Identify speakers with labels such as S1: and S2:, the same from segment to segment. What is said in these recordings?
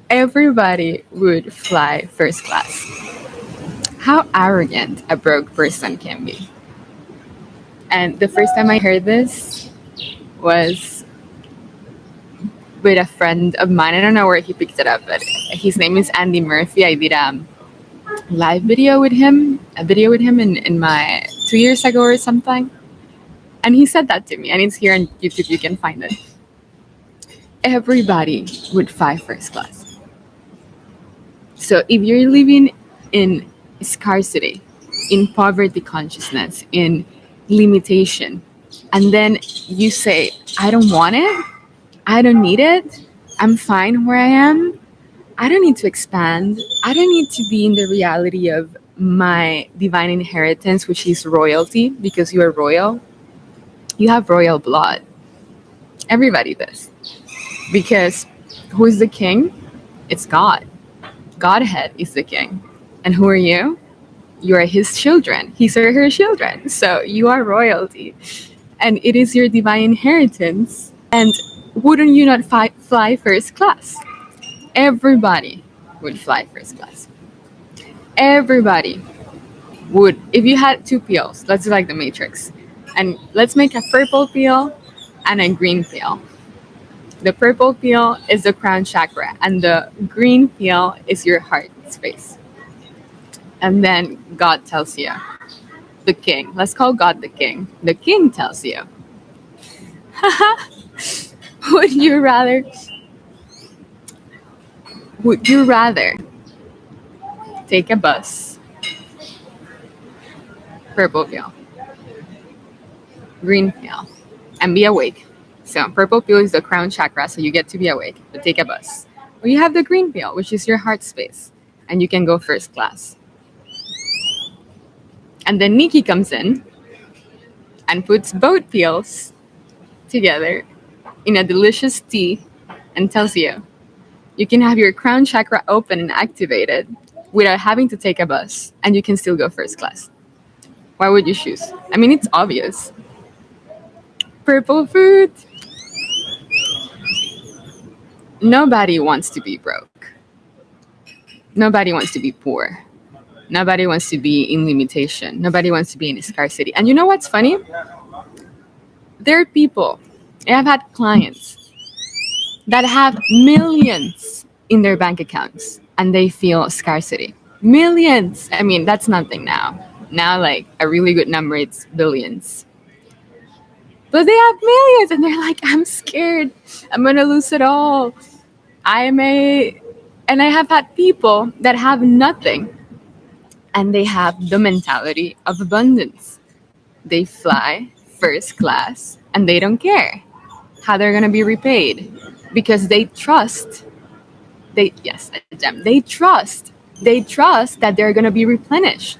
S1: Everybody would fly first class. How arrogant a broke person can be. And the first time I heard this was with a friend of mine. I don't know where he picked it up, but his name is Andy Murphy. I did a live video with him, in my 2 years ago or something. And he said that to me, and it's here on YouTube. You can find it. Everybody would fly first class. So if you're living in scarcity, in poverty consciousness, in limitation, and then you say, I don't want it, I don't need it, I'm fine where I am, I don't need to expand, I don't need to be in the reality of my divine inheritance, which is royalty, because you are royal. You have royal blood. Everybody does. Because who is the king? It's God. Godhead is the king. And who are you? You are his children. His or her children. So you are royalty. And it is your divine inheritance. And wouldn't you not fly first class? Everybody would fly first class. Everybody would. If you had two peels, let's do like the Matrix. And let's make a purple peel and a green peel. The purple peel is the crown chakra, and the green peel is your heart space. And then God tells you, the king, let's call God the king. The king tells you, would you rather take a bus, purple peel, green peel, and be awake? So purple peel is the crown chakra, so you get to be awake, but take a bus. Or you have the green peel, which is your heart space, and you can go first class. And then Nikki comes in and puts both peels together in a delicious tea and tells you, you can have your crown chakra open and activated without having to take a bus, and you can still go first class. Why would you choose? I mean, it's obvious. Purple fruit. Nobody wants to be broke. Nobody wants to be poor. Nobody wants to be in limitation. Nobody wants to be in scarcity. And you know what's funny? There are people, I've had clients that have millions in their bank accounts and they feel scarcity. Millions. I mean, that's nothing now. Now, like, a really good number, it's billions. But they have millions and they're like, I'm scared. I'm going to lose it all. And I have had people that have nothing and they have the mentality of abundance. They fly first class and they don't care how they're going to be repaid because they trust. They trust that they're going to be replenished.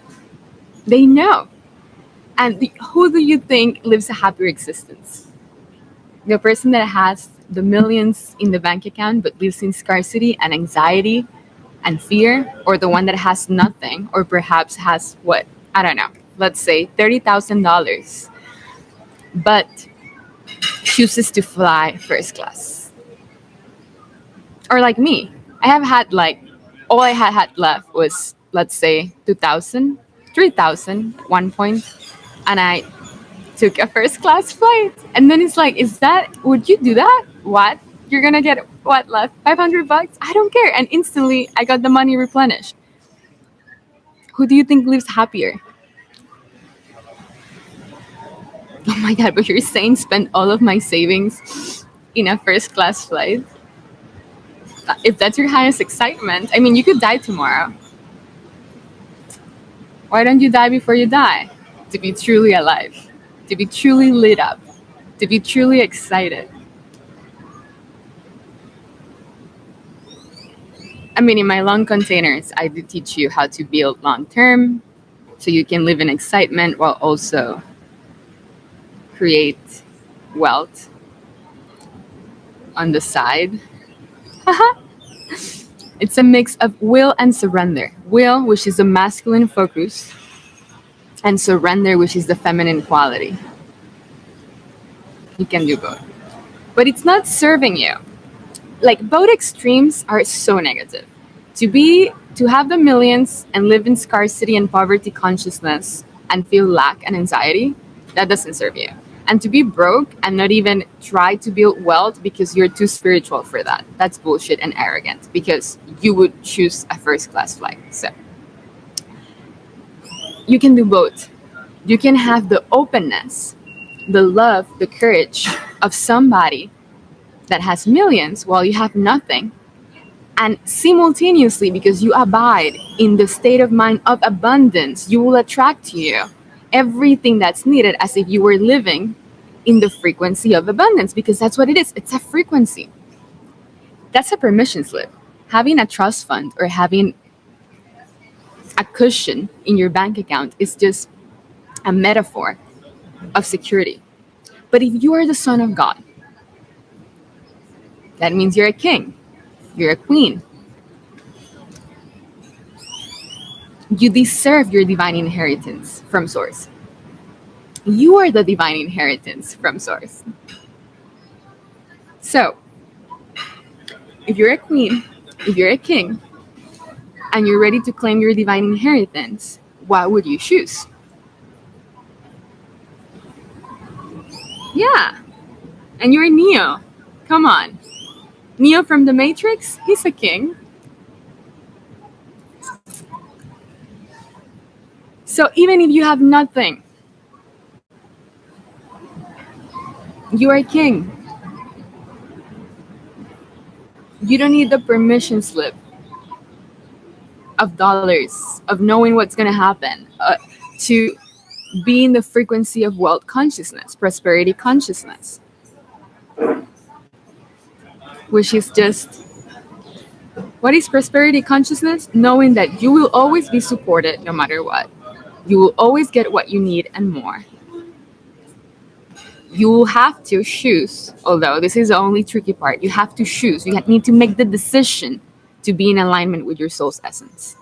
S1: They know. And who do you think lives a happier existence? The person that has the millions in the bank account but lives in scarcity and anxiety and fear, or the one that has nothing, or perhaps has I don't know, let's say $30,000, but chooses to fly first class? Or like me, I have had all I had left was, let's say, 2,000, 3,000 at one point, and I took a first class flight. And then it's like, would you do that? What? You're gonna get what left? $500? I don't care. And instantly I got the money replenished. Who do you think lives happier? Oh my God, but you're saying spend all of my savings in a first class flight? If that's your highest excitement, I mean, you could die tomorrow. Why don't you die before you die? To be truly alive, to be truly lit up, to be truly excited. I mean, in my long containers, I do teach you how to build long term so you can live in excitement while also create wealth on the side. It's a mix of will and surrender. Will, which is the masculine focus, and surrender, which is the feminine quality. You can do both. But it's not serving you. like both extremes are so negative. To have the millions and live in scarcity and poverty consciousness and feel lack and anxiety, that doesn't serve you. And to be broke and not even try to build wealth because you're too spiritual for that, that's bullshit and arrogant, because you would choose a first class flight. So you can do both. You can have the openness, the love, the courage of somebody that has millions while you have nothing. And simultaneously, because you abide in the state of mind of abundance, you will attract to you everything that's needed as if you were living in the frequency of abundance, because that's what it is. It's a frequency. That's a permission slip. Having a trust fund or having a cushion in your bank account is just a metaphor of security. But if you are the son of God, that means you're a king, you're a queen. You deserve your divine inheritance from Source. You are the divine inheritance from Source. So, if you're a queen, if you're a king, and you're ready to claim your divine inheritance, what would you choose? Yeah, and you're Neo. Come on. Neo from the Matrix, he's a king. So even if you have nothing, you are king. You don't need the permission slip of dollars, of knowing what's going to happen, to be in the frequency of wealth consciousness, prosperity consciousness, which is just, what is prosperity consciousness? Knowing that you will always be supported no matter what. You will always get what you need and more. You will have to choose, although this is the only tricky part, you have to choose. You need to make the decision to be in alignment with your soul's essence.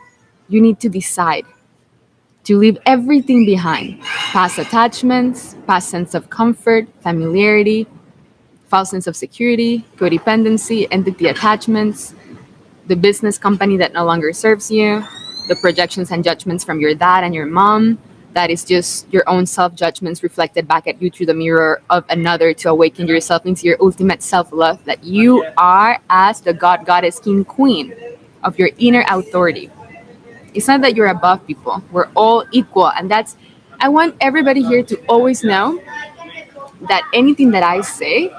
S1: You need to decide to leave everything behind. Past attachments, past sense of comfort, familiarity, false sense of security, codependency, entity attachments, the business company that no longer serves you, the projections and judgments from your dad and your mom, that is just your own self-judgments reflected back at you through the mirror of another, to awaken yourself into your ultimate self-love that you are as the God, Goddess, King, Queen of your inner authority. It's not that you're above people. We're all equal. And that's, I want everybody here to always know that anything that I say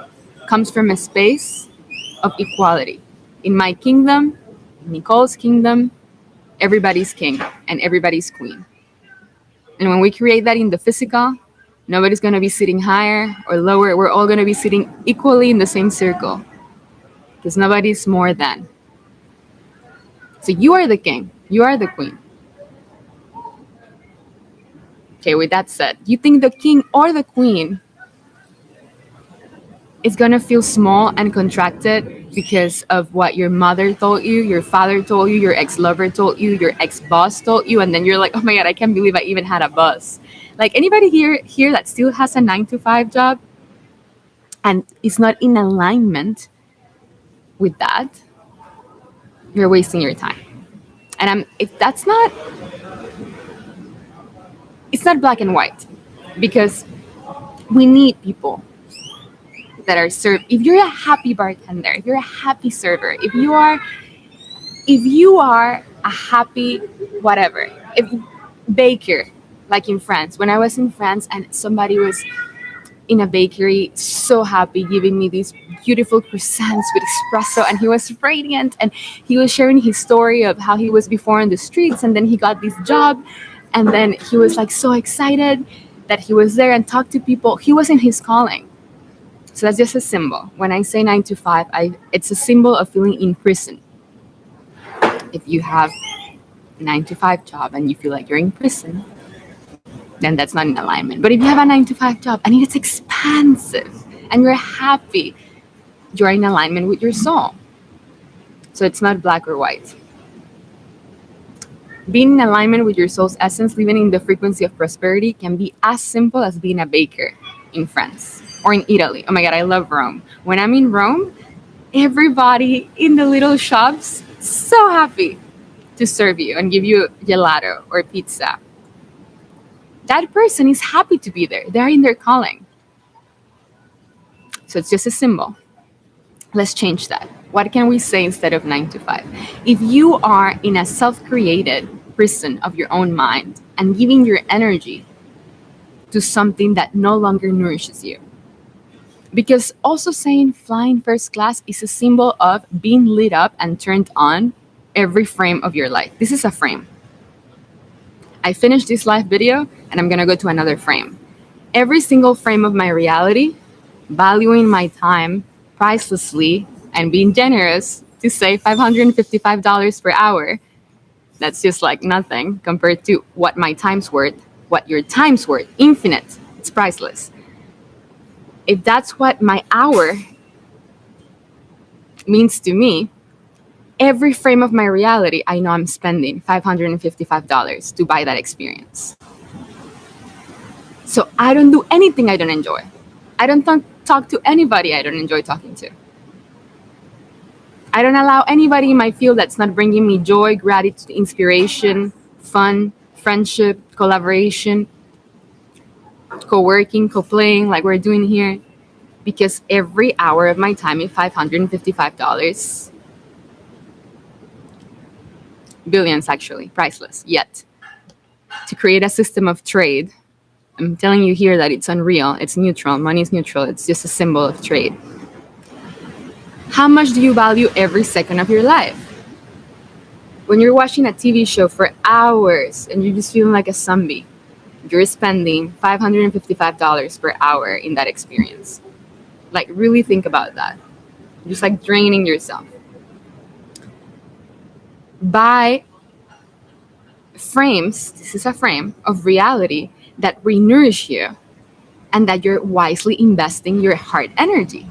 S1: comes from a space of equality. In my kingdom, Nicole's kingdom, everybody's king and everybody's queen. And when we create that in the physical, nobody's going to be sitting higher or lower. We're all going to be sitting equally in the same circle, because nobody's more than. So you are the king. You are the queen. Okay, with that said, you think the king or the queen is going to feel small and contracted because of what your mother told you, your father told you, your ex-lover told you, your ex-boss told you, and then you're like, oh my God, I can't believe I even had a boss. Like, anybody here that still has a 9-to-5 job and is not in alignment with that, you're wasting your time. And if that's not, it's not black and white, because we need people that are served. If you're a happy bartender, if you're a happy server, if you are a happy whatever, if baker, like in France, when I was in France and somebody was in a bakery so happy giving me these beautiful croissants with espresso, and he was radiant, and he was sharing his story of how he was before on the streets, and then he got this job, and then he was like so excited that he was there and talked to people. He was in his calling. So that's just a symbol. When I say 9-to-5, it's a symbol of feeling in prison. If you have a 9-to-5 job and you feel like you're in prison, then that's not in alignment. But if you have a 9-to-5 job and it's expansive and you're happy, you're in alignment with your soul. So it's not black or white. Being in alignment with your soul's essence, living in the frequency of prosperity, can be as simple as being a baker in France or in Italy. Oh my God, I love Rome. When I'm in Rome, Everybody in the little shops so happy to serve you and give you gelato or pizza. That person is happy to be there. They're in their calling. So it's just a symbol. Let's change that. What can we say instead of 9 to 5? If you are in a self-created prison of your own mind and giving your energy to something that no longer nourishes you, because also saying flying first class is a symbol of being lit up and turned on every frame of your life. This is a frame. I finished this live video and I'm gonna go to another frame. Every single frame of my reality, valuing my time pricelessly and being generous to save $555 per hour. That's just like nothing compared to what my time's worth, what your time's worth, infinite. It's priceless. If that's what my hour means to me, every frame of my reality, I know I'm spending $555 to buy that experience. So I don't do anything I don't enjoy. I don't talk to anybody I don't enjoy talking to. I don't allow anybody in my field that's not bringing me joy, gratitude, inspiration, fun, friendship, collaboration, co-working, co-playing like we're doing here. Because every hour of my time is $555. Billions, actually, priceless, yet. To create a system of trade, I'm telling you here that it's unreal, it's neutral, money is neutral, it's just a symbol of trade. How much do you value every second of your life? When you're watching a TV show for hours and you're just feeling like a zombie, you're spending $555 per hour in that experience. Like, really think about that. Just like draining yourself. Buy frames, this is a frame of reality that re-nourish you and that you're wisely investing your heart energy.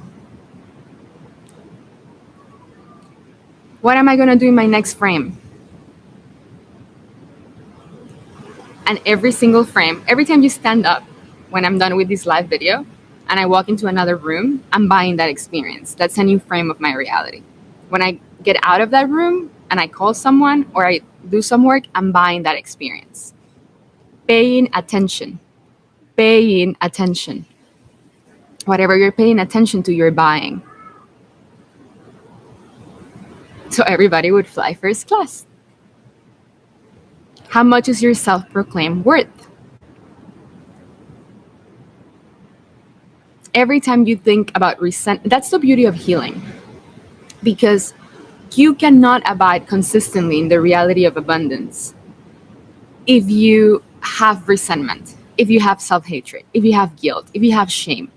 S1: What am I going to do in my next frame? And every single frame, every time you stand up, when I'm done with this live video and I walk into another room, I'm buying that experience. That's a new frame of my reality. When I get out of that room and I call someone or I do some work, I'm buying that experience. Paying attention. Paying attention. Whatever you're paying attention to, you're buying. So everybody would fly first class. How much is your self-proclaimed worth? Every time you think about that's the beauty of healing. Because you cannot abide consistently in the reality of abundance if you have resentment, if you have self-hatred, if you have guilt, if you have shame,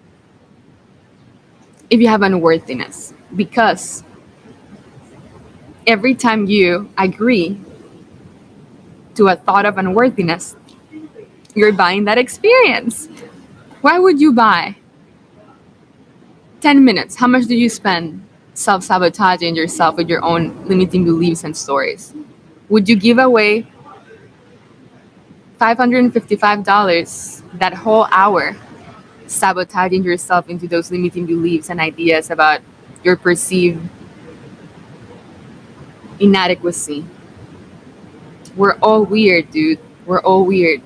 S1: if you have unworthiness. Because every time you agree to a thought of unworthiness, you're buying that experience. Why would you buy 10 minutes? How much do you spend self-sabotaging yourself with your own limiting beliefs and stories? Would you give away $555 that whole hour sabotaging yourself into those limiting beliefs and ideas about your perceived inadequacy? We're all weird, dude. We're all weird.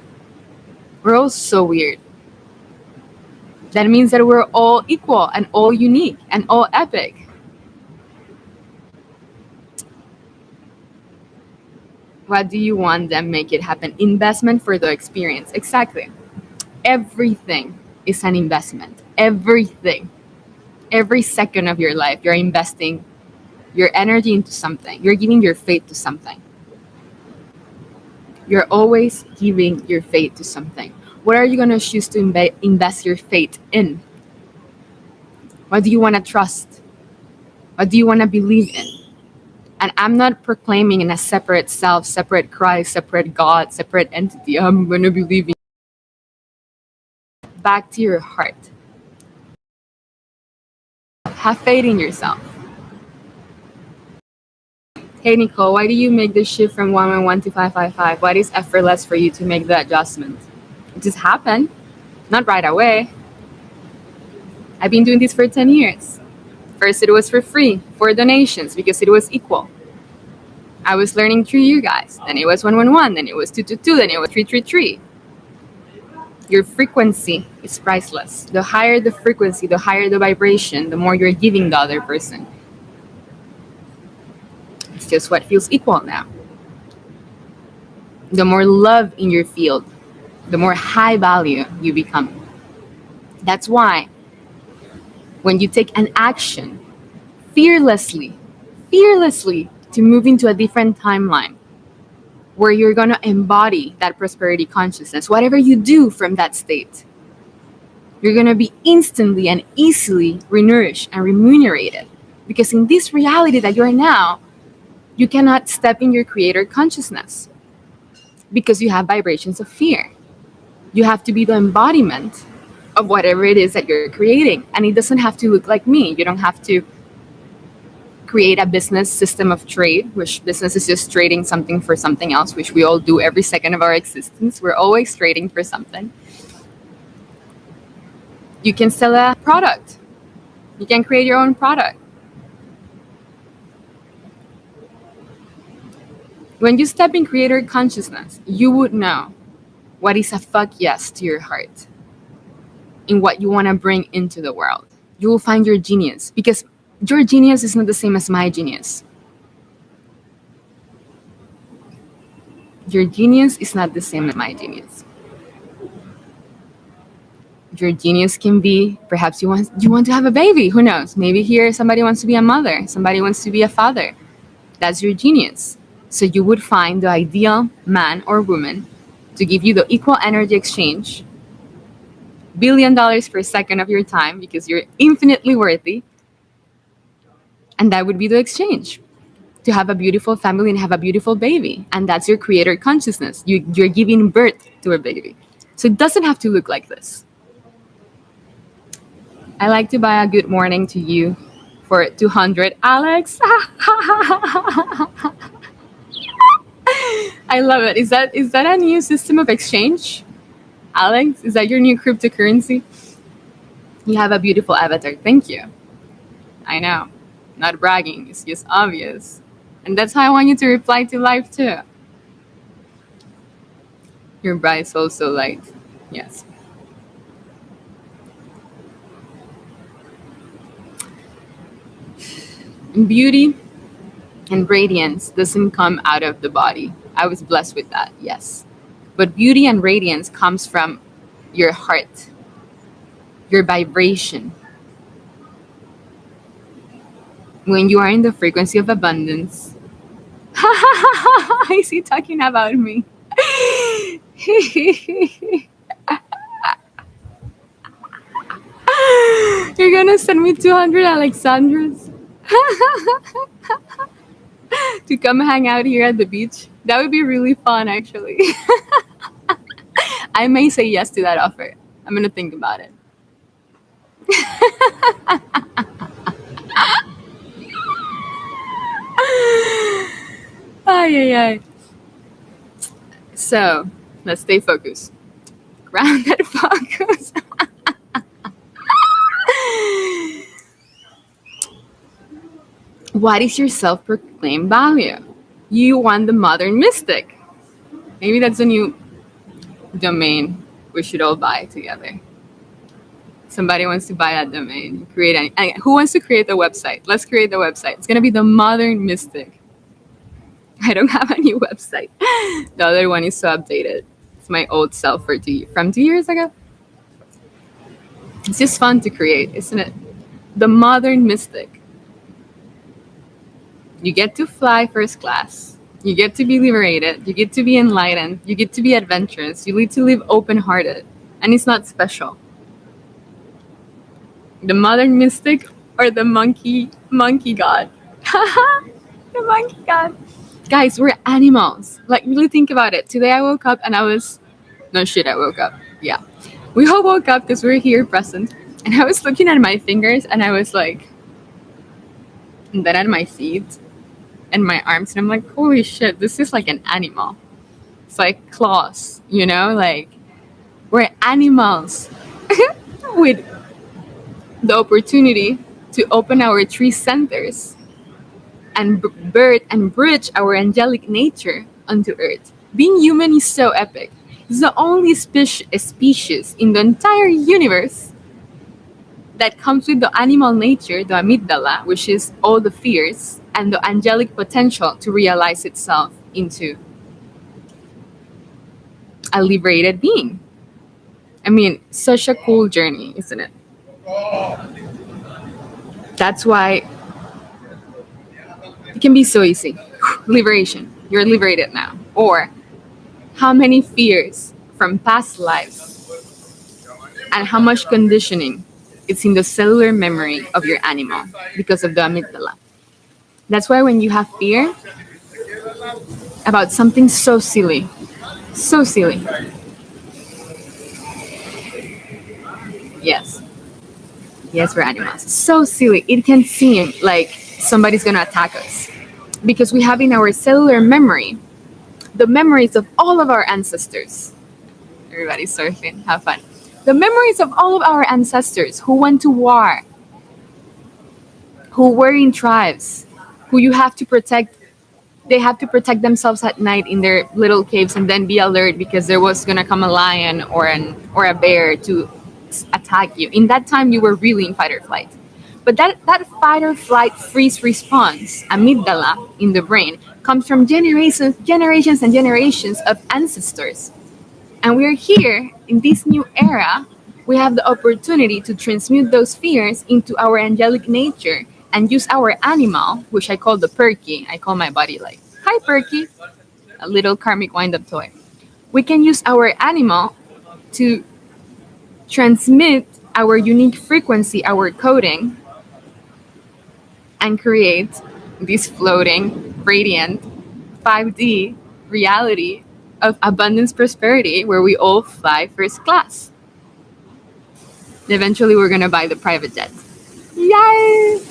S1: We're all so weird. That means that we're all equal and all unique and all epic. What do you want? Then make it happen. Investment for the experience. Exactly. Everything is an investment. Everything. Every second of your life, you're investing your energy into something. You're giving your faith to something. You're always giving your faith to something. What are you going to choose to invest your faith in? What do you want to trust? What do you want to believe in? And I'm not proclaiming in a separate self, separate Christ, separate God, separate entity. I'm going to believe in. Back to your heart. Have faith in yourself. Hey, Nicole, why do you make the shift from 111 to 555? Why is effortless for you to make the adjustment? It just happened. Not right away. I've been doing this for 10 years. First, it was for free, for donations, because it was equal. I was learning through you guys. Then it was 111, then it was 222, then it was 333. Your frequency is priceless. The higher the frequency, the higher the vibration, the more you're giving the other person. It's just what feels equal now. The more love in your field, the more high value you become. That's why when you take an action fearlessly to move into a different timeline where you're going to embody that prosperity consciousness, whatever you do from that state, you're going to be instantly and easily renourished and remunerated. Because in this reality that you're now, you cannot step in your creator consciousness because you have vibrations of fear. You have to be the embodiment of whatever it is that you're creating. And it doesn't have to look like me. You don't have to create a business system of trade, which business is just trading something for something else, which we all do every second of our existence. We're always trading for something. You can sell a product. You can create your own product. When you step in creator consciousness, you would know what is a fuck yes to your heart in what you want to bring into the world. You will find your genius, because your genius is not the same as my genius. Your genius is not the same as my genius. Your genius can be, perhaps you want to have a baby. Who knows? Maybe here somebody wants to be a mother. Somebody wants to be a father. That's your genius. So you would find the ideal man or woman to give you the equal energy exchange, $1 billion per second of your time, because you're infinitely worthy. And that would be the exchange, to have a beautiful family and have a beautiful baby. And that's your creator consciousness. You're giving birth to a baby. So it doesn't have to look like this. I like to buy a good morning to you for 200, Alex. I love it. Is that a new system of exchange? Alex, is that your new cryptocurrency? You have a beautiful avatar. Thank you. I know. Not bragging. It's just obvious. And that's how I want you to reply to life too. Your bright soul so light. Yes. Beauty and radiance doesn't come out of the body. I was blessed with that, yes. But beauty and radiance comes from your heart, your vibration. When you are in the frequency of abundance, is he talking about me? You're gonna send me 200 Alexandras to come hang out here at the beach? That would be really fun, actually. I may say yes to that offer. I'm gonna think about it. Ay. So let's stay focused. Grounded focus. What is your self-proclaimed value? You want the modern mystic. Maybe that's a new domain we should all buy together. Somebody wants to buy that domain. Who wants to create the website? Let's create the website. It's going to be the modern mystic. I don't have a new website. The other one is so updated. It's my old self from 2 years ago. It's just fun to create, isn't it? The modern mystic. You get to fly first class. You get to be liberated. You get to be enlightened. You get to be adventurous. You get to live open-hearted. And it's not special. The modern mystic or the monkey god? The monkey god. Guys, we're animals. Like, really think about it. Today I woke up and I woke up. Yeah. We all woke up because we're here present. And I was looking at my fingers and I was like, and then at my feet and my arms. And I'm like, holy shit, this is like an animal. It's like claws, like we're animals with the opportunity to open our three centers and birth and bridge our angelic nature onto Earth. Being human is so epic. It's the only species in the entire universe that comes with the animal nature, the amygdala, which is all the fears, and the angelic potential to realize itself into a liberated being. I mean, such a cool journey, isn't it? That's why it can be so easy. Liberation. You're liberated now. Or how many fears from past lives and how much conditioning it's in the cellular memory of your animal because of the amygdala. That's why when you have fear about something so silly, yes, yes, we're animals, so silly, it can seem like somebody's gonna attack us because we have in our cellular memory the memories of all of our ancestors. Everybody's surfing, have fun. The memories of all of our ancestors who went to war, who were in tribes, who you have to protect. They have to protect themselves at night in their little caves and then be alert because there was gonna come a lion or a bear to attack you. In that time, you were really in fight or flight. But that fight or flight freeze response, amygdala in the brain, comes from generations and generations of ancestors. And we're here in this new era. We have the opportunity to transmute those fears into our angelic nature and use our animal, which I call the Perky. I call my body like, hi, Perky, a little karmic wind-up toy. We can use our animal to transmit our unique frequency, our coding, and create this floating, radiant, 5D reality of abundance prosperity where we all fly first class. Eventually, we're going to buy the private jet. Yay!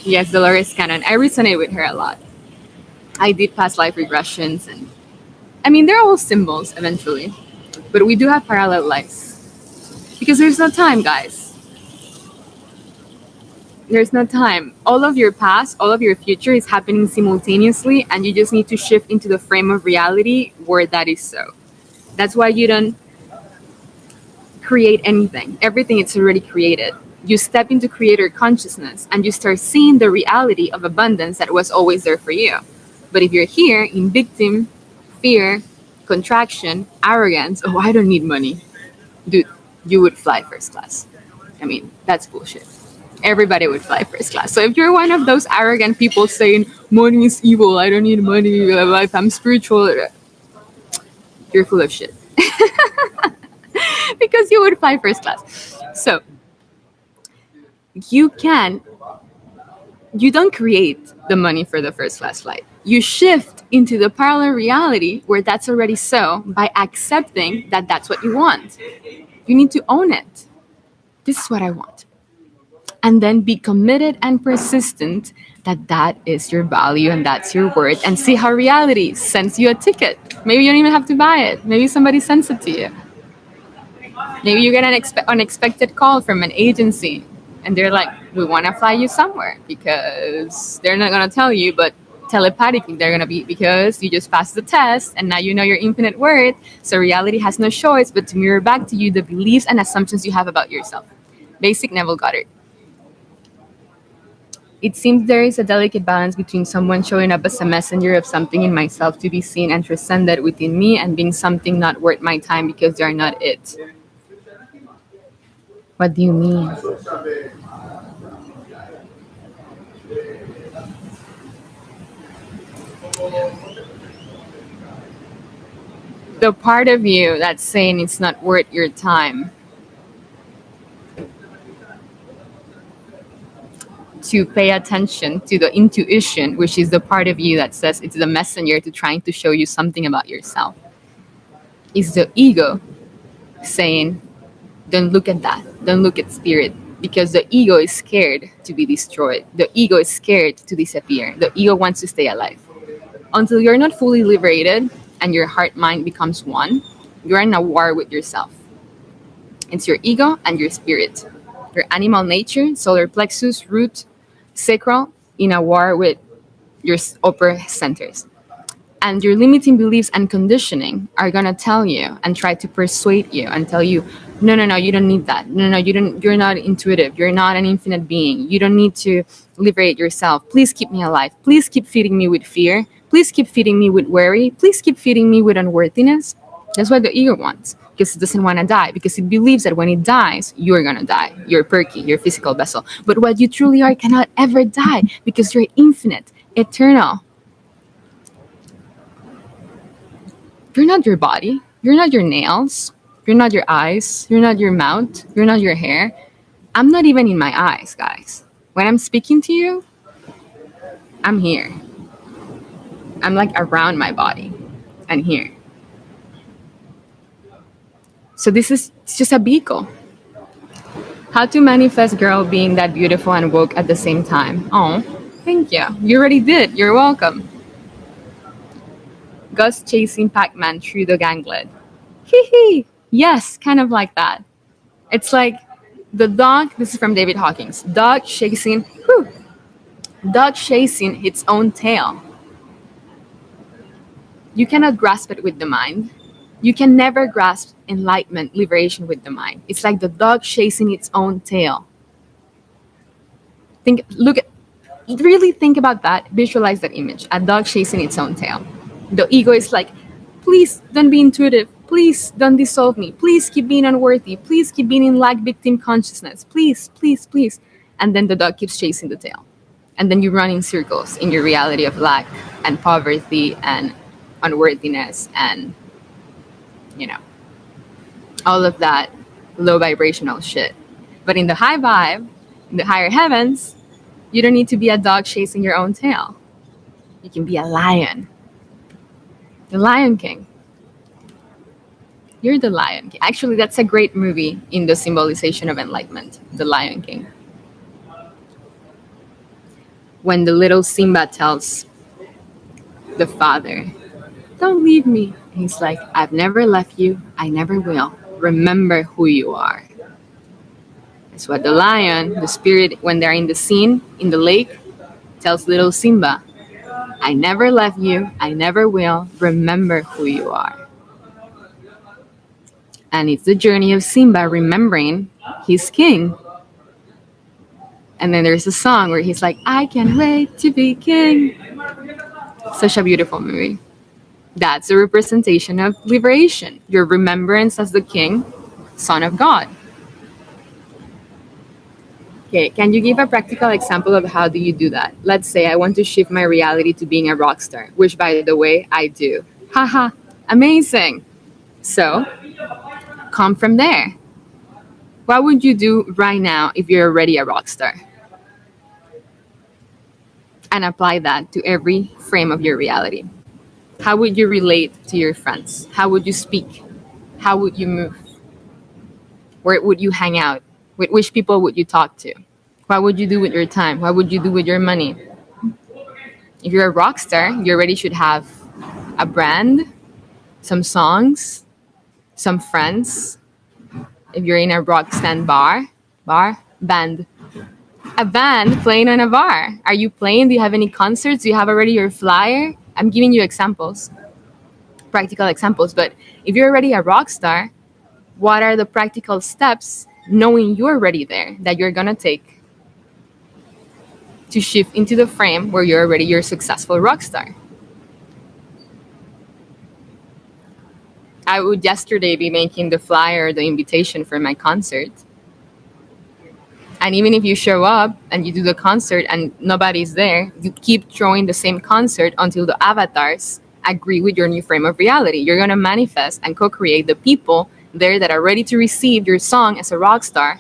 S1: Yes, Dolores Cannon. I resonate with her a lot. I did past life regressions, and I mean, they're all symbols eventually, but we do have parallel lives because there's no time, guys. There's no time. All of your past, all of your future is happening simultaneously, and you just need to shift into the frame of reality where that is so. That's why you don't create anything. Everything is already created. You step into creator consciousness and you start seeing the reality of abundance that was always there for you. But if you're here in victim, fear, contraction, arrogance, oh, I don't need money, dude, you would fly first class. I mean, that's bullshit. Everybody would fly first class. So if you're one of those arrogant people saying money is evil, I don't need money, if I'm spiritual, you're full of shit. Because you would fly first class. So you don't create the money for the first class flight. You shift into the parallel reality where that's already so by accepting that that's what you want. You need to own it. This is what I want. And then be committed and persistent that is your value and that's your worth, and see how reality sends you a ticket. Maybe you don't even have to buy it. Maybe somebody sends it to you. Maybe you get an unexpected call from an agency and they're like, we want to fly you somewhere, because they're not going to tell you, but telepathically they're going to be, because you just passed the test and now you know your infinite worth. So reality has no choice but to mirror back to you the beliefs and assumptions you have about yourself. Basic Neville Goddard. It seems there is a delicate balance between someone showing up as a messenger of something in myself to be seen and transcended within me, and being something not worth my time because they are not it. What do you mean? The part of you that's saying it's not worth your time to pay attention to the intuition, which is the part of you that says it's the messenger to trying to show you something about yourself, is the ego saying, don't look at that, don't look at spirit, because the ego is scared to be destroyed. The ego is scared to disappear. The ego wants to stay alive. Until you're not fully liberated and your heart mind becomes one, you're in a war with yourself. It's your ego and your spirit. your animal nature, solar plexus, root, sacral, in a war with your upper centers. And your limiting beliefs and conditioning are going to tell you and try to persuade you and tell you, no, no, no, you don't need that. No, no, you're not intuitive. You're not an infinite being. You don't need to liberate yourself. Please keep me alive. Please keep feeding me with fear. Please keep feeding me with worry. Please keep feeding me with unworthiness. That's what the ego wants, because it doesn't want to die, because it believes that when it dies, you're going to die. You're perky, your physical vessel. But what you truly are cannot ever die, because you're infinite, eternal. You're not your body. You're not your nails. You're not your eyes. You're not your mouth. You're not your hair. I'm not even in my eyes, guys. When I'm speaking to you, I'm here. I'm like around my body and here. So this is just a vehicle. How to manifest girl being that beautiful and woke at the same time. Oh, thank you. You already did. You're welcome. Gus chasing Pac-Man through the ganglet. Hee hee. Yes, kind of like that. It's like the dog, this is from David Hawkins, dog chasing its own tail. You cannot grasp it with the mind. You can never grasp enlightenment, liberation with the mind. It's like the dog chasing its own tail. Really think about that. Visualize that image. A dog chasing its own tail. The ego is like, please don't be intuitive. Please don't dissolve me. Please keep being unworthy. Please keep being in lack victim consciousness. Please, please, please. And then the dog keeps chasing the tail. And then you run in circles in your reality of lack and poverty and unworthiness and, all of that low vibrational shit. But in the high vibe, in the higher heavens, you don't need to be a dog chasing your own tail. You can be a lion. The Lion King. You're the Lion King. Actually, that's a great movie in the symbolization of enlightenment, The Lion King. When the little Simba tells the father, don't leave me. And he's like, I've never left you. I never will. Remember who you are. That's what the lion, the spirit, when they're in the scene, in the lake, tells little Simba, I never left you. I never will. Remember who you are. And it's the journey of Simba remembering he's king. And then there's a song where he's like, I can't wait to be king. Such a beautiful movie. That's a representation of liberation. Your remembrance as the king, son of God. Okay, can you give a practical example of how do you do that? Let's say I want to shift my reality to being a rock star, which by the way, I do. Haha, amazing. So, come from there. What would you do right now if you're already a rock star? And apply that to every frame of your reality. How would you relate to your friends? How would you speak? How would you move? Where would you hang out? With which people would you talk to? What would you do with your time? What would you do with your money? If you're a rock star, you already should have a brand, some songs, some friends. If you're in a rock stand band, a band playing on a bar. Are you playing? Do you have any concerts? Do you have already your flyer? I'm giving you examples, practical examples. But if you're already a rock star, what are the practical steps, knowing you're already there, that you're going to take to shift into the frame where you're already your successful rock star? I would yesterday be making the flyer, the invitation for my concert. And even if you show up and you do the concert and nobody's there, you keep throwing the same concert until the avatars agree with your new frame of reality. You're going to manifest and co-create the people there that are ready to receive your song as a rock star.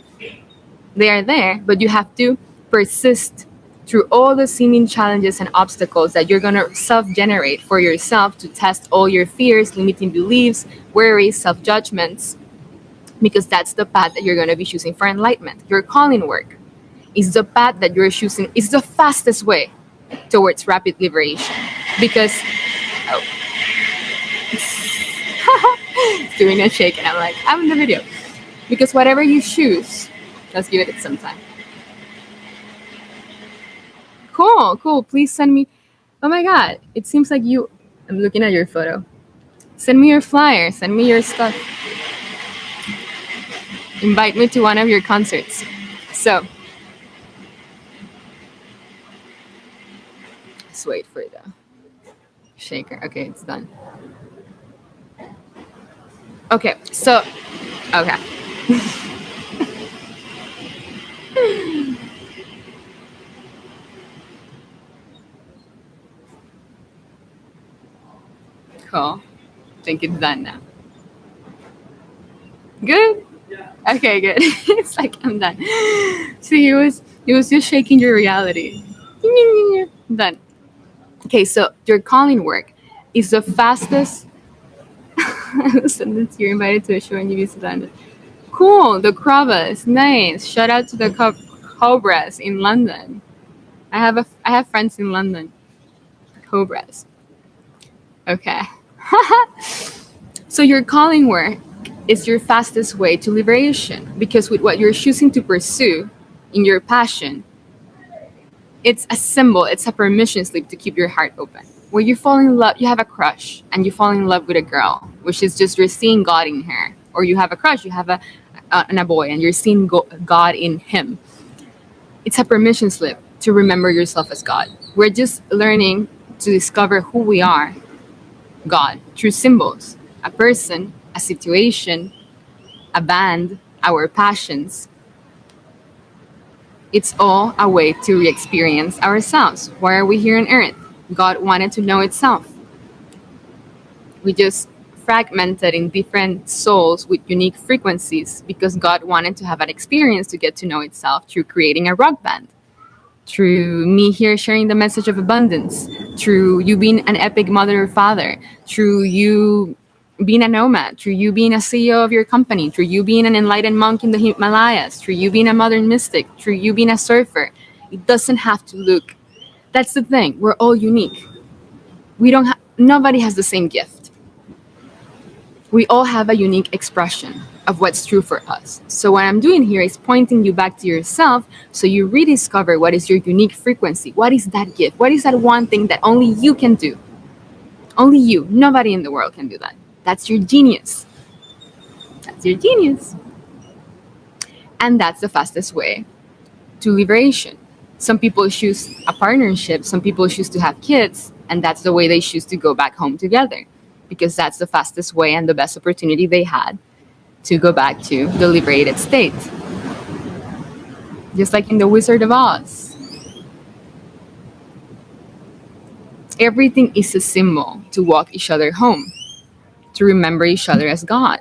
S1: They are there, but you have to persist through all the seeming challenges and obstacles that you're going to self-generate for yourself to test all your fears, limiting beliefs, worries, self-judgments, because that's the path that you're going to be choosing for enlightenment. Your calling work is the path that you're choosing. It's the fastest way towards rapid liberation. Because, it's doing a shake and I'm like, I'm in the video. Because whatever you choose, Let's give it some time. Cool. Please send me. Oh my God. It seems like you. I'm looking at your photo. Send me your flyer. Send me your stuff. Invite me to one of your concerts. So, let's wait for the shaker. Okay, it's done. Okay, so, okay. Cool. I think it's done now. Good? Okay, good. It's like I'm done. So he was just shaking your reality. Done. Okay, so your calling work is the fastest. You're invited to a show and you visit London. Cool, the Crovas, nice. Shout out to the Cobras in London. I have friends in London. Cobras. Okay. So your calling work is your fastest way to liberation because with what you're choosing to pursue in your passion, it's a symbol, it's a permission slip to keep your heart open. Where you fall in love, you have a crush and you fall in love with a girl, which is just you're seeing God in her. Or you have a crush, you have a boy and you're seeing God in him. It's a permission slip to remember yourself as God. We're just learning to discover who we are, God, through symbols, a person, a situation, a band, our passions. It's all a way to re-experience ourselves. Why are we here on earth? God wanted to know itself. We just fragmented in different souls with unique frequencies because God wanted to have an experience to get to know itself through creating a rock band. Through me here sharing the message of abundance, through you being an epic mother or father, through you being a nomad, through you being a CEO of your company, through you being an enlightened monk in the Himalayas, through you being a modern mystic, through you being a surfer. It doesn't have to look. That's the thing. We're all unique. Nobody has the same gift. We all have a unique expression of what's true for us. So what I'm doing here is pointing you back to yourself so you rediscover what is your unique frequency. What is that gift? What is that one thing that only you can do? Only you. Nobody in the world can do that. That's your genius. That's your genius. And that's the fastest way to liberation. Some people choose a partnership. Some people choose to have kids. And that's the way they choose to go back home together. Because that's the fastest way and the best opportunity they had to go back to the liberated state. Just like in The Wizard of Oz. Everything is a symbol to walk each other home, to remember each other as God,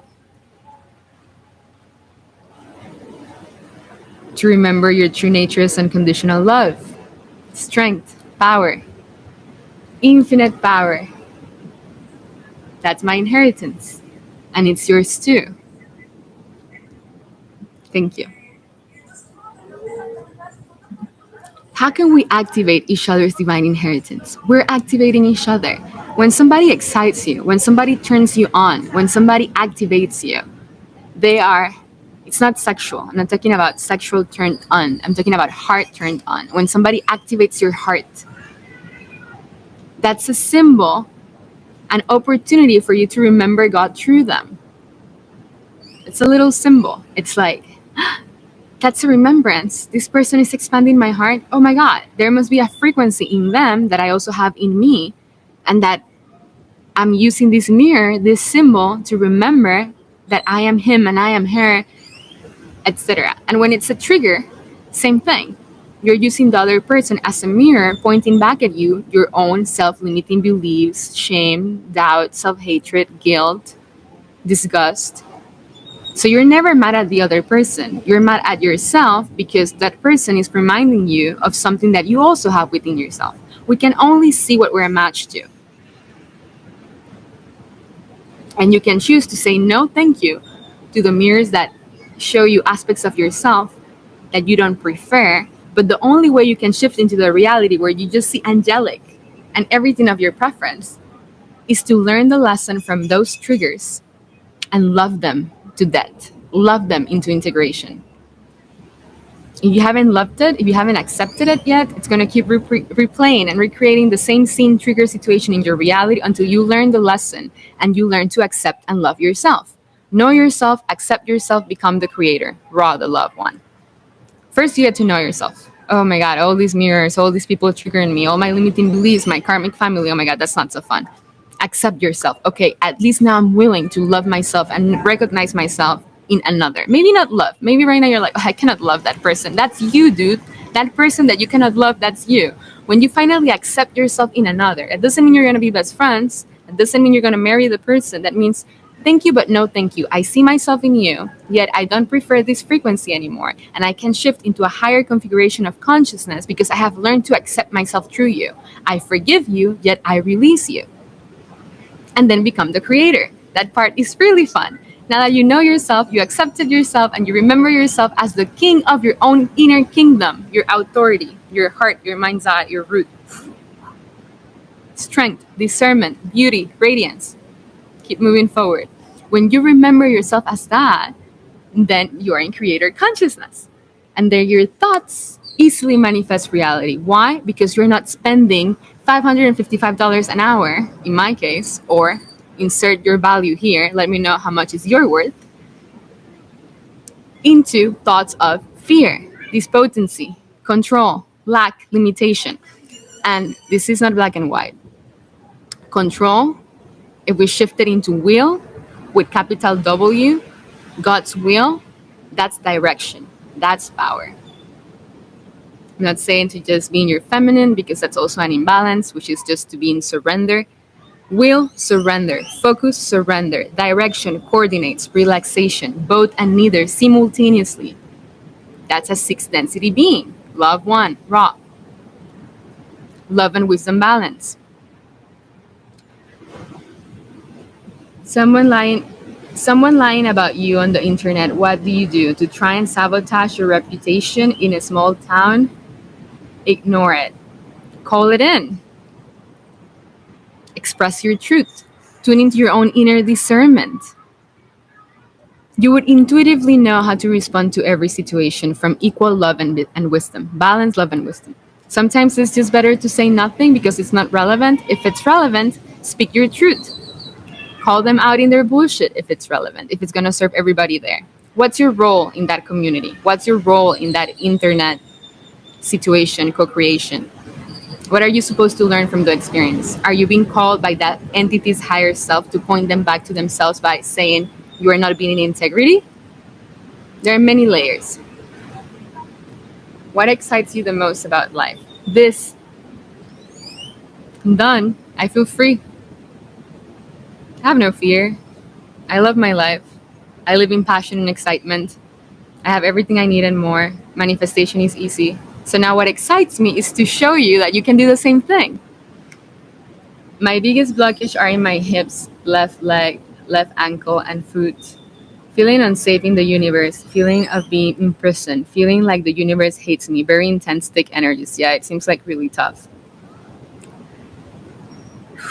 S1: to remember your true nature as unconditional love, strength, power, infinite power. That's my inheritance, and it's yours too. Thank you. How can we activate each other's divine inheritance? We're activating each other. When somebody excites you, when somebody turns you on, when somebody activates you, it's not sexual. I'm not talking about sexual turned on. I'm talking about heart turned on. When somebody activates your heart, that's a symbol, an opportunity for you to remember God through them. It's a little symbol. It's like, that's a remembrance. This person is expanding my heart. Oh my God, there must be a frequency in them that I also have in me, and that I'm using this mirror, this symbol, to remember that I am him and I am her, etc. And when it's a trigger, same thing. You're using the other person as a mirror, pointing back at you your own self-limiting beliefs, shame, doubt, self-hatred, guilt, disgust. So you're never mad at the other person. You're mad at yourself because that person is reminding you of something that you also have within yourself. We can only see what we're matched to. And you can choose to say no thank you to the mirrors that show you aspects of yourself that you don't prefer. But the only way you can shift into the reality where you just see angelic and everything of your preference is to learn the lesson from those triggers and love them to death. Love them into integration. If you haven't loved it, if you haven't accepted it yet, it's going to keep replaying and recreating the same scene trigger situation in your reality until you learn the lesson and you learn to accept and love yourself. Know yourself, accept yourself, become the creator, raw, the loved one. First, you get to know yourself. Oh my God, all these mirrors, all these people triggering me, all my limiting beliefs, my karmic family. Oh my God, that's not so fun. Accept yourself. Okay, at least now I'm willing to love myself and recognize myself in another. Maybe not love. Maybe right now you're like, oh, I cannot love that person. That's you, dude. That person that you cannot love, that's you. When you finally accept yourself in another, it doesn't mean you're going to be best friends. It doesn't mean you're going to marry the person. That means thank you, but no thank you. I see myself in you, yet I don't prefer this frequency anymore. And I can shift into a higher configuration of consciousness because I have learned to accept myself through you. I forgive you, yet I release you. And then become the creator. That part is really fun. Now that you know yourself, you accepted yourself, and you remember yourself as the king of your own inner kingdom, your authority, your heart, your mind's eye, your root. Strength, discernment, beauty, radiance. Keep moving forward. When you remember yourself as that, then you are in creator consciousness. And then your thoughts easily manifest reality. Why? Because you're not spending $555 an hour, in my case, or insert your value here, let me know how much is your worth, into thoughts of fear, despondency, control, lack, limitation. And this is not black and white. Control, if we shift it into will, with capital W, God's will, that's direction, that's power. I'm not saying to just be in your feminine because that's also an imbalance, which is just to be in surrender. Will, surrender. Focus, surrender. Direction, coordinates, relaxation, both and neither simultaneously. That's a sixth density being. Love one, raw. Love and wisdom balance. Someone lying about you on the internet. What do you do to try and sabotage your reputation in a small town? Ignore it. Call it in. Express your truth. Tune into your own inner discernment. You would intuitively know how to respond to every situation from equal love and wisdom. Balance, love, and wisdom. Sometimes it's just better to say nothing because it's not relevant. If it's relevant, speak your truth. Call them out in their bullshit if it's relevant, if it's going to serve everybody there. What's your role in that community? What's your role in that internet situation, co-creation? What are you supposed to learn from the experience? Are you being called by that entity's higher self to point them back to themselves by saying you are not being in integrity? There are many layers. What excites you the most about life? This. I'm done. I feel free. I have no fear. I love my life. I live in passion and excitement. I have everything I need and more. Manifestation is easy. So now what excites me is to show you that you can do the same thing. My biggest blockage are in my hips, left leg, left ankle, and foot. Feeling unsafe in the universe, feeling of being imprisoned, feeling like the universe hates me, very intense, thick energies. Yeah, it seems like really tough.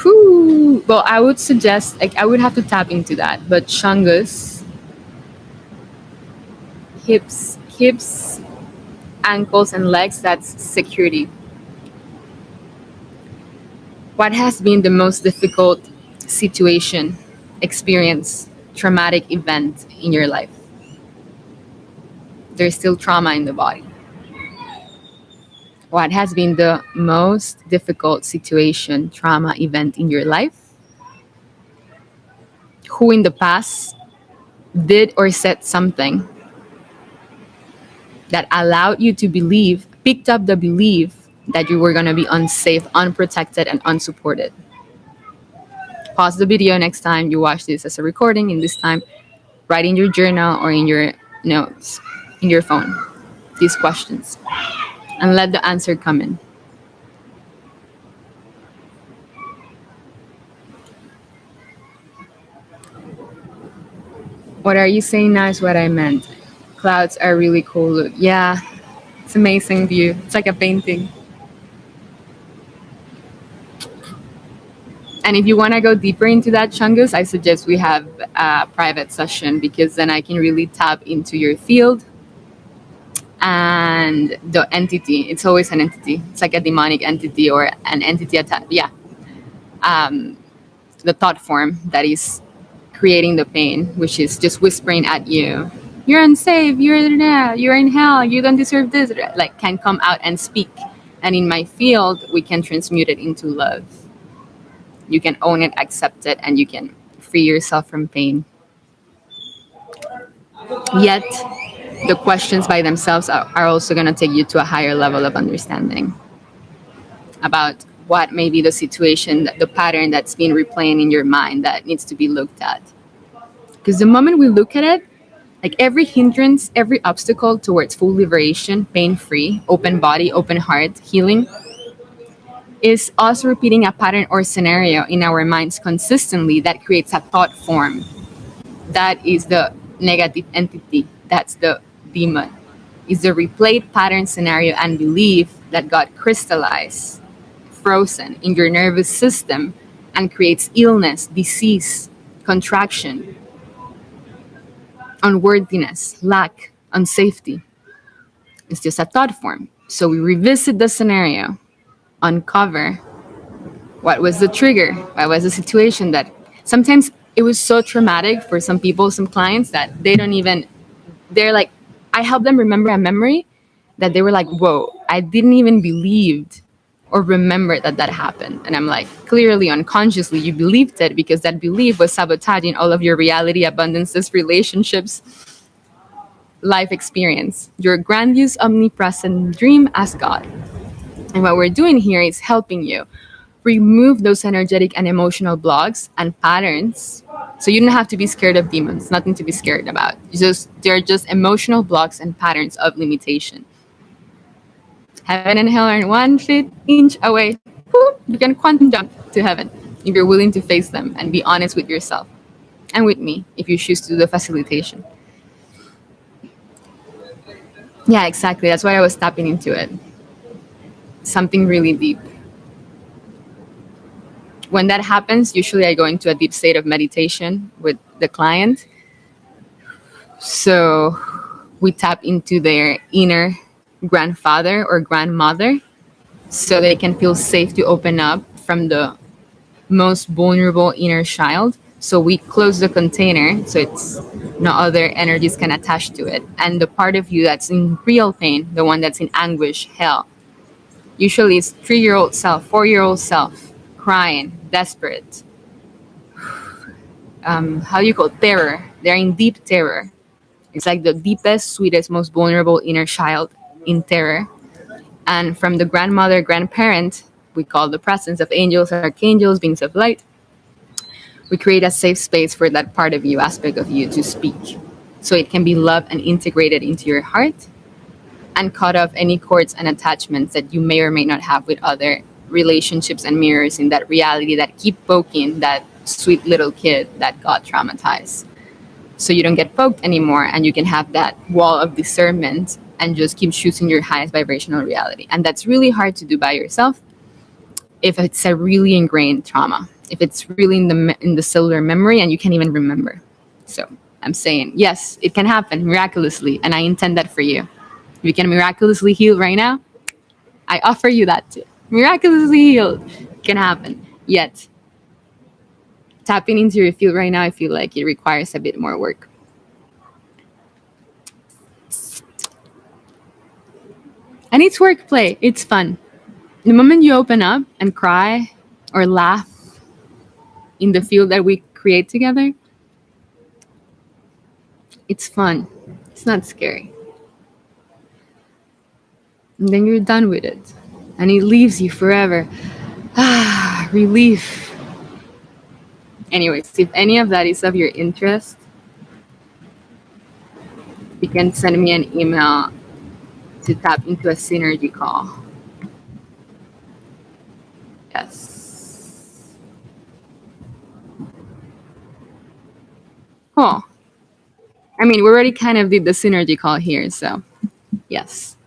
S1: Whew. Well, I would suggest, I would have to tap into that, but Shungus, hips, ankles, and legs, that's security. What has been the most difficult situation, experience, traumatic event in your life? There's still trauma in the body. What has been the most difficult situation, trauma, event in your life? Who in the past did or said something that allowed you to believe, picked up the belief that you were going to be unsafe, unprotected, and unsupported? Pause the video next time you watch this as a recording, and this time write in your journal or in your notes, in your phone, these questions, and let the answer come in. What are you saying now is what I meant. Clouds are really cool. Look, yeah, it's amazing view. It's like a painting. And if you want to go deeper into that, Chungus, I suggest we have a private session because then I can really tap into your field and the entity. It's always an entity. It's like a demonic entity or an entity attack. Yeah. The thought form that is creating the pain, which is just whispering at you, you're unsafe, you're in hell, you don't deserve this, like can come out and speak. And in my field, we can transmute it into love. You can own it, accept it, and you can free yourself from pain. Yet, the questions by themselves are also going to take you to a higher level of understanding about what may be the situation, the pattern that's been replaying in your mind that needs to be looked at. Because the moment we look at it, like every hindrance, every obstacle towards full liberation, pain-free, open body, open heart, healing, is us repeating a pattern or scenario in our minds consistently that creates a thought form. That is the negative entity. That's the demon. Is the replayed pattern, scenario, and belief that got crystallized, frozen in your nervous system and creates illness, disease, contraction, unworthiness, lack, unsafety. It's just a thought form. So we revisit the scenario, uncover what was the trigger, what was the situation that sometimes it was so traumatic for some people, some clients, that they're like, I help them remember a memory that they were like, whoa, I didn't even believe or remember that happened. And I'm like, clearly, unconsciously, you believed it because that belief was sabotaging all of your reality, abundances, relationships, life experience, your grandiose, omnipresent dream as God. And what we're doing here is helping you remove those energetic and emotional blocks and patterns. So you don't have to be scared of demons, nothing to be scared about. They're just emotional blocks and patterns of limitation. Heaven and hell are in 1 inch away. Whoop, you can quantum jump to heaven if you're willing to face them and be honest with yourself and with me if you choose to do the facilitation. Yeah, exactly. That's why I was tapping into it. Something really deep. When that happens, usually I go into a deep state of meditation with the client. So we tap into their inner grandfather or grandmother so they can feel safe to open up from the most vulnerable inner child. So we close the container so it's no other energies can attach to it. And the part of you that's in real pain, the one that's in anguish, hell, usually it's 3-year-old self, 4-year-old self, crying, desperate. How do you call it? Terror. They're in deep terror. It's like the deepest, sweetest, most vulnerable inner child in terror. And from the grandmother, grandparent, we call the presence of angels, archangels, beings of light. We create a safe space for that part of you, aspect of you, to speak. So it can be loved and integrated into your heart and cut off any cords and attachments that you may or may not have with other relationships and mirrors in that reality that keep poking that sweet little kid that got traumatized. So you don't get poked anymore and you can have that wall of discernment and just keep choosing your highest vibrational reality. And that's really hard to do by yourself if it's a really ingrained trauma, if it's really in the cellular memory and you can't even remember. So I'm saying, yes, it can happen miraculously, and I intend that for you. If you can miraculously heal right now, I offer you that too. Miraculously healed can happen. Yet, tapping into your field right now, I feel like it requires a bit more work. And it's work play. It's fun. The moment you open up and cry or laugh in the field that we create together, it's fun. It's not scary. And then you're done with it. And it leaves you forever. Relief. Anyways, if any of that is of your interest, you can send me an email to tap into a synergy call. Yes. Cool. I mean, we already kind of did the synergy call here, so yes.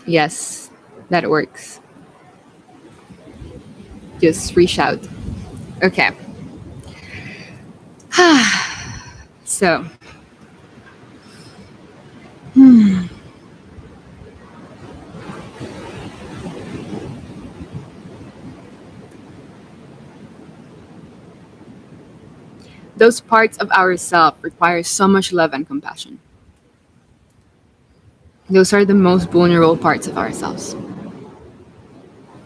S1: Yes, that works. Just reach out. Okay. So, Those parts of ourselves require so much love and compassion. Those are the most vulnerable parts of ourselves.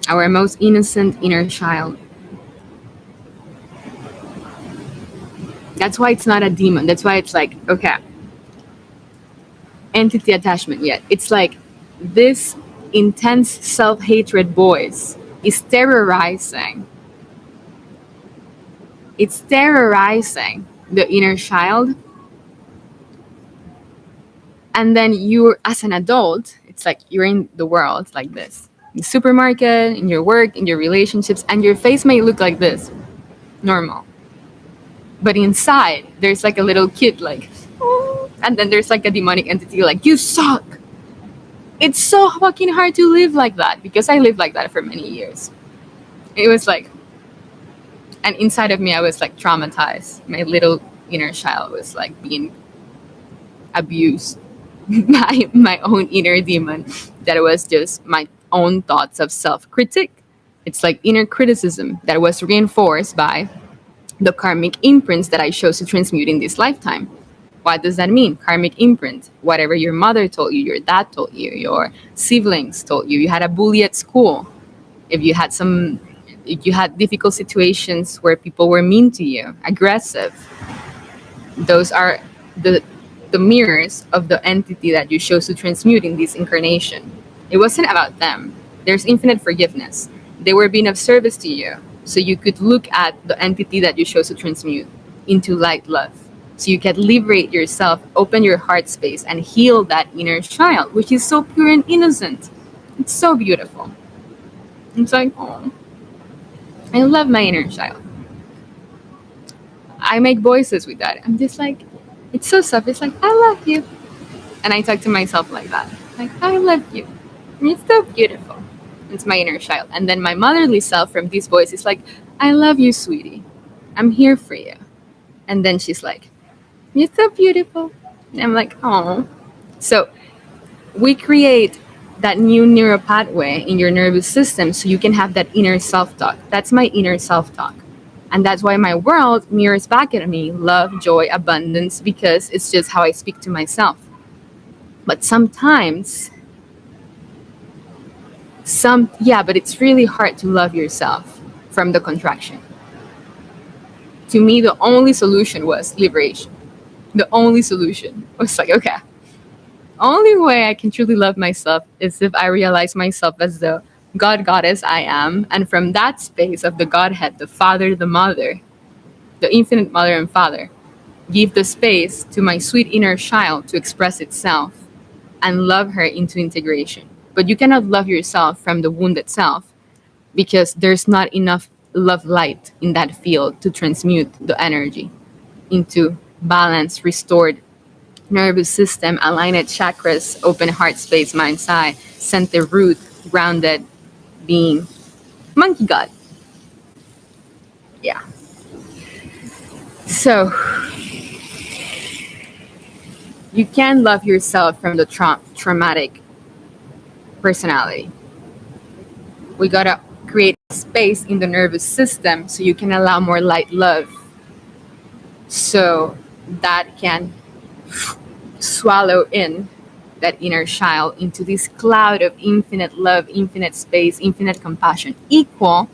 S1: Our most innocent inner child. That's why it's not a demon. That's why it's like, okay, entity attachment yet. It's like this intense self-hatred voice is terrorizing. It's terrorizing the inner child. And then you, as an adult, it's like you're in the world like this. In the supermarket, in your work, in your relationships, and your face may look like this. Normal. But inside, there's like a little kid like, oh, and then there's like a demonic entity like, you suck. It's so fucking hard to live like that because I lived like that for many years. It was like, and inside of me, I was like traumatized. My little inner child was like being abused by my own inner demon that was just my own thoughts of self-critic. It's like inner criticism that was reinforced by the karmic imprints that I chose to transmute in this lifetime. What does that mean? Karmic imprint. Whatever your mother told you, your dad told you, your siblings told you, you had a bully at school, if you had difficult situations where people were mean to you, aggressive, those are the mirrors of the entity that you chose to transmute in this incarnation. It wasn't about them. There's infinite forgiveness. They were being of service to you, so you could look at the entity that you chose to transmute into light love. So you can liberate yourself, open your heart space, and heal that inner child, which is so pure and innocent. It's so beautiful. It's like, oh, I love my inner child. I make voices with that. I'm just like, it's so soft. It's like, I love you. And I talk to myself like that. Like, I love you. And it's so beautiful. It's my inner child. And then my motherly self from this voice is like, I love you, sweetie. I'm here for you. And then she's like, you're so beautiful. And I'm like, oh. So we create that new neural pathway in your nervous system so you can have that inner self-talk. That's my inner self-talk. And that's why my world mirrors back at me love, joy, abundance, because it's just how I speak to myself. But sometimes, but it's really hard to love yourself from the contraction. To me, the only solution was liberation. The only solution was like, okay, only way I can truly love myself is if I realize myself as the God, goddess I am. And from that space of the Godhead, the Father, the Mother, the infinite Mother and Father, give the space to my sweet inner child to express itself and love her into integration. But you cannot love yourself from the wounded self because there's not enough love light in that field to transmute the energy into balanced, restored nervous system, aligned chakras, open heart space, mind's eye, center root, grounded being, monkey god. Yeah. So you can love yourself from the traumatic personality. We gotta create space in the nervous system so you can allow more light love, so that can swallow in that inner child into this cloud of infinite love, infinite space, infinite compassion, equal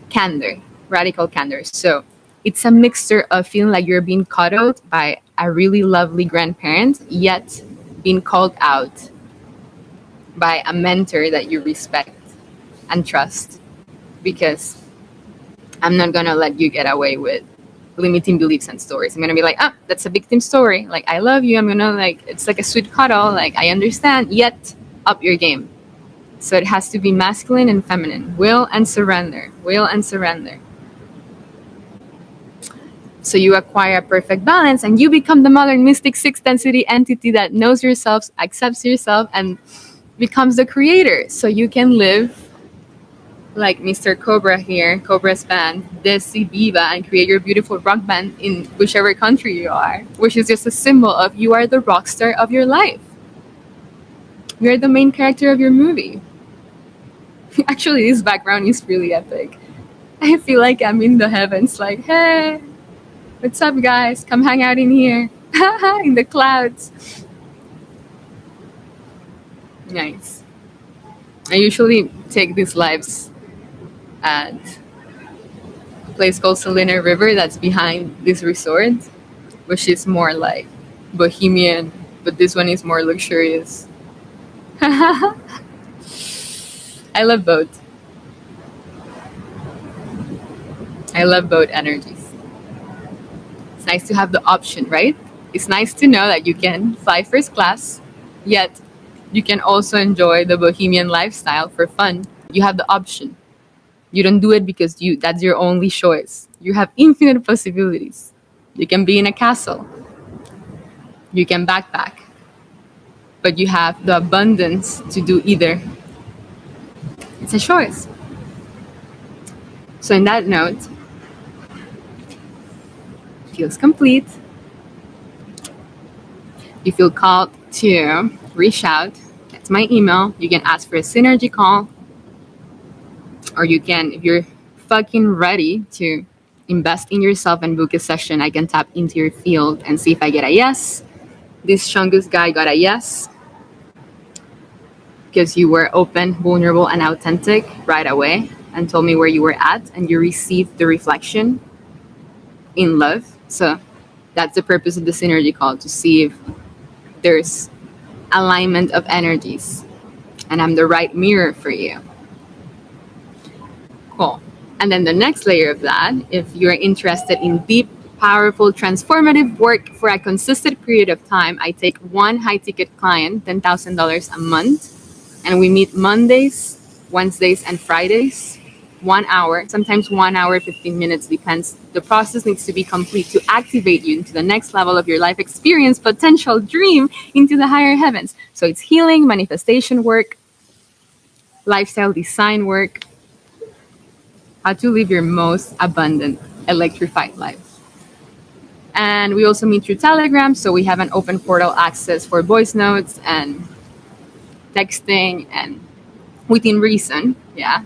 S1: candor, radical candor. So it's a mixture of feeling like you're being cuddled by a really lovely grandparent, yet being called out by a mentor that you respect and trust, because I'm not gonna let you get away with limiting beliefs and stories. I'm gonna be like, that's a victim story. Like, I love you. I'm gonna it's like a sweet cuddle. Like, I understand, yet up your game. So it has to be masculine and feminine. Will and surrender. Will and surrender. So you acquire a perfect balance and you become the modern mystic sixth density entity that knows yourself, accepts yourself, and becomes the creator. So you can live like Mr. Cobra here, Cobra's band, Desi Viva, and create your beautiful rock band in whichever country you are, which is just a symbol of you are the rock star of your life. You're the main character of your movie. Actually, this background is really epic. I feel like I'm in the heavens, like, hey, what's up, guys? Come hang out in here. In the clouds. Nice. I usually take these lives at a place called Salina River that's behind this resort, which is more like bohemian, but this one is more luxurious. I love both. I love both energies. It's nice to have the option, right? It's nice to know that you can fly first class, yet you can also enjoy the bohemian lifestyle for fun. You have the option. You don't do it because that's your only choice. You have infinite possibilities. You can be in a castle. You can backpack. But you have the abundance to do either. It's a choice. So in that note, feels complete. You feel called to reach out. That's my email. You can ask for a synergy call. Or you can, if you're fucking ready to invest in yourself and book a session, I can tap into your field and see if I get a yes. This Chungus guy got a yes because you were open, vulnerable, and authentic right away and told me where you were at, and you received the reflection in love. So that's the purpose of the synergy call, to see if there's alignment of energies and I'm the right mirror for you. Cool. And then the next layer of that, if you're interested in deep, powerful, transformative work for a consistent period of time, I take one high-ticket client, $10,000 a month, and we meet Mondays, Wednesdays, and Fridays, 1 hour, sometimes 1 hour, 15 minutes, depends. The process needs to be complete to activate you into the next level of your life experience, potential dream into the higher heavens. So it's healing, manifestation work, lifestyle design work, how to live your most abundant, electrified life. And we also meet through Telegram, so we have an open portal access for voice notes and texting and within reason, yeah.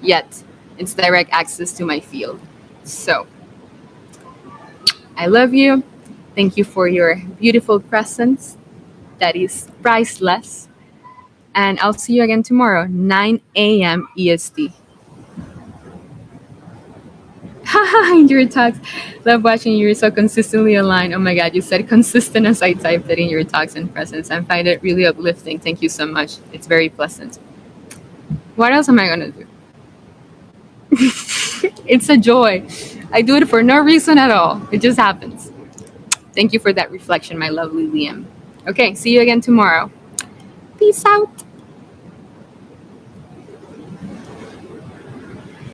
S1: Yet it's direct access to my field. So I love you. Thank you for your beautiful presence. That is priceless. And I'll see you again tomorrow, 9 a.m. EST. In your talks, love watching you. You're so consistently aligned. Oh my God, you said consistent as I typed it in your talks and presence. I find it really uplifting. Thank you so much. It's very pleasant. What else am I going to do? It's a joy. I do it for no reason at all. It just happens. Thank you for that reflection, my lovely Liam. Okay, see you again tomorrow. Peace out.